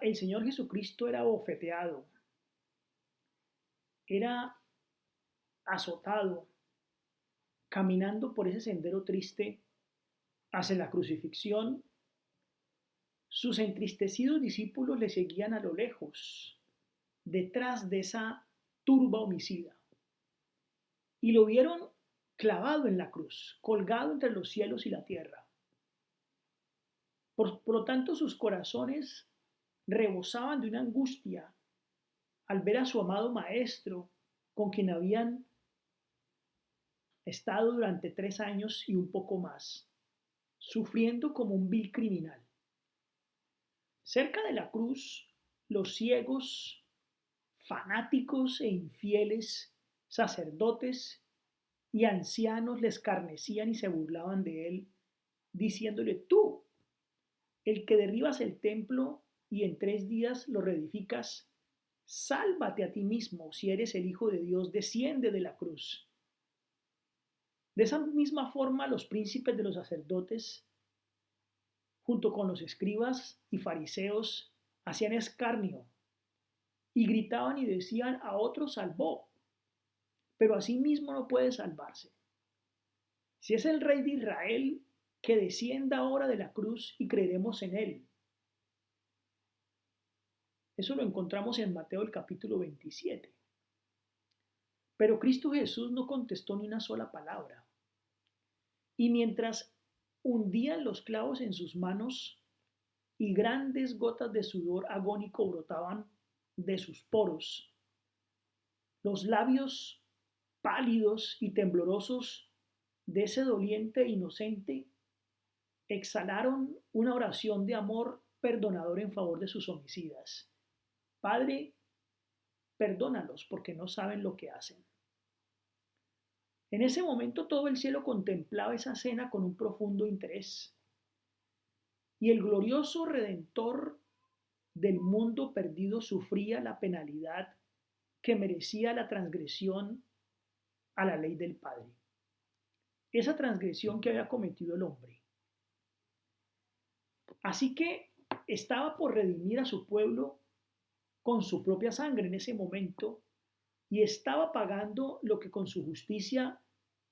El Señor Jesucristo era bofeteado, era azotado, caminando por ese sendero triste hacia la crucifixión. Sus entristecidos discípulos le seguían a lo lejos, detrás de esa turba homicida, y lo vieron clavado en la cruz, colgado entre los cielos y la tierra. Por lo tanto, sus corazones rebosaban de una angustia al ver a su amado Maestro, con quien habían estado durante 3 años y un poco más, sufriendo como un vil criminal. Cerca de la cruz, los ciegos, fanáticos e infieles sacerdotes y ancianos le escarnecían y se burlaban de él, diciéndole: tú, el que derribas el templo y en 3 días lo reedificas, sálvate a ti mismo. Si eres el Hijo de Dios, desciende de la cruz. De esa misma forma, los príncipes de los sacerdotes, junto con los escribas y fariseos, hacían escarnio y gritaban y decían: a otro salvó, pero a sí mismo no puede salvarse. Si es el Rey de Israel, que descienda ahora de la cruz y creeremos en él. Eso lo encontramos en Mateo el capítulo 27. Pero Cristo Jesús no contestó ni una sola palabra. Y mientras hundían los clavos en sus manos y grandes gotas de sudor agónico brotaban de sus poros, los labios pálidos y temblorosos de ese doliente e inocente exhalaron una oración de amor perdonador en favor de sus homicidas. Padre, perdónalos porque no saben lo que hacen. En ese momento todo el cielo contemplaba esa cena con un profundo interés. Y el glorioso Redentor del mundo perdido sufría la penalidad que merecía la transgresión a la ley del Padre. Esa transgresión que había cometido el hombre. Así que estaba por redimir a su pueblo con su propia sangre en ese momento y estaba pagando lo que con su justicia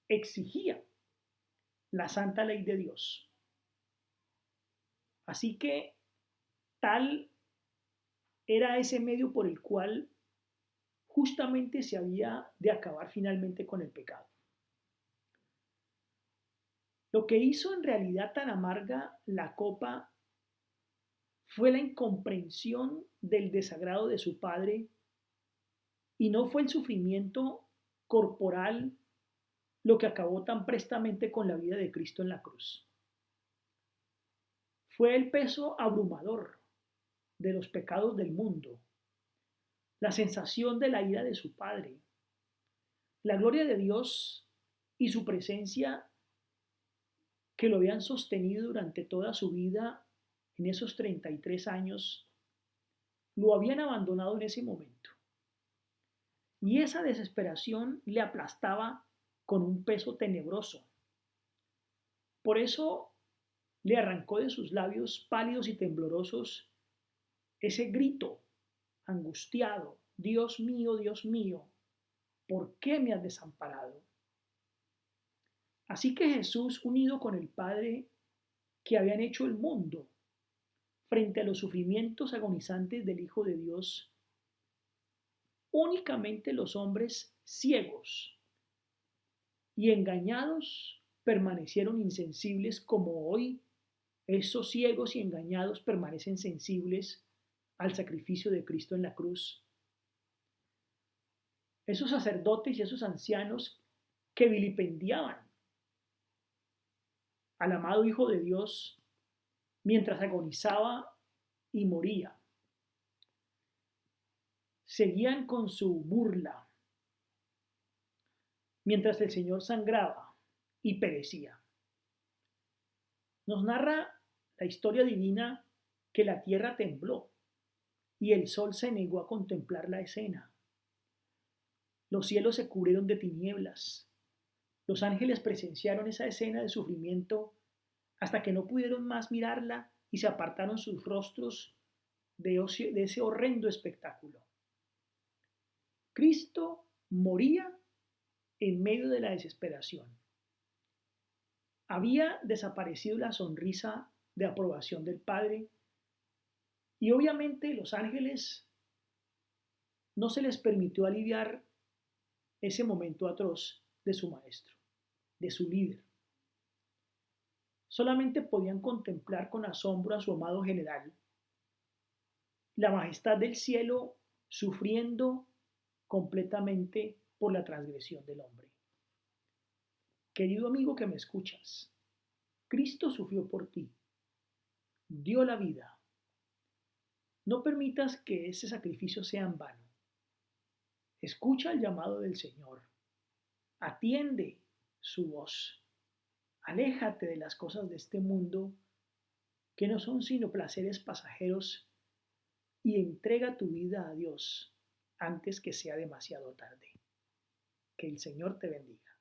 exigía la santa ley de Dios. Así que tal era ese medio por el cual justamente se había de acabar finalmente con el pecado. Lo que hizo en realidad tan amarga la copa fue la incomprensión del desagrado de su padre, y no fue el sufrimiento corporal lo que acabó tan prestamente con la vida de Cristo en la cruz. Fue el peso abrumador de los pecados del mundo, la sensación de la ira de su Padre, la gloria de Dios y su presencia que lo habían sostenido durante toda su vida en esos 33 años, lo habían abandonado en ese momento. Y esa desesperación le aplastaba con un peso tenebroso. Por eso le arrancó de sus labios pálidos y temblorosos ese grito angustiado: Dios mío, ¿por qué me has desamparado? Así que Jesús, unido con el Padre que habían hecho el mundo, frente a los sufrimientos agonizantes del Hijo de Dios, únicamente los hombres ciegos y engañados permanecieron insensibles, como hoy esos ciegos y engañados permanecen sensibles al sacrificio de Cristo en la cruz. Esos sacerdotes y esos ancianos que vilipendiaban al amado Hijo de Dios mientras agonizaba y moría, seguían con su burla mientras el Señor sangraba y perecía. Nos narra la historia divina que la tierra tembló y el sol se negó a contemplar la escena. Los cielos se cubrieron de tinieblas. Los ángeles presenciaron esa escena de sufrimiento hasta que no pudieron más mirarla y se apartaron sus rostros de ese horrendo espectáculo. Cristo moría en medio de la desesperación. Había desaparecido la sonrisa de aprobación del Padre y obviamente los ángeles no se les permitió aliviar ese momento atroz de su maestro, de su líder. Solamente podían contemplar con asombro a su amado general, la majestad del cielo sufriendo completamente por la transgresión del hombre. Querido amigo que me escuchas, Cristo sufrió por ti, dio la vida. No permitas que ese sacrificio sea en vano. Escucha el llamado del Señor, atiende su voz, aléjate de las cosas de este mundo que no son sino placeres pasajeros y entrega tu vida a Dios antes que sea demasiado tarde. Que el Señor te bendiga.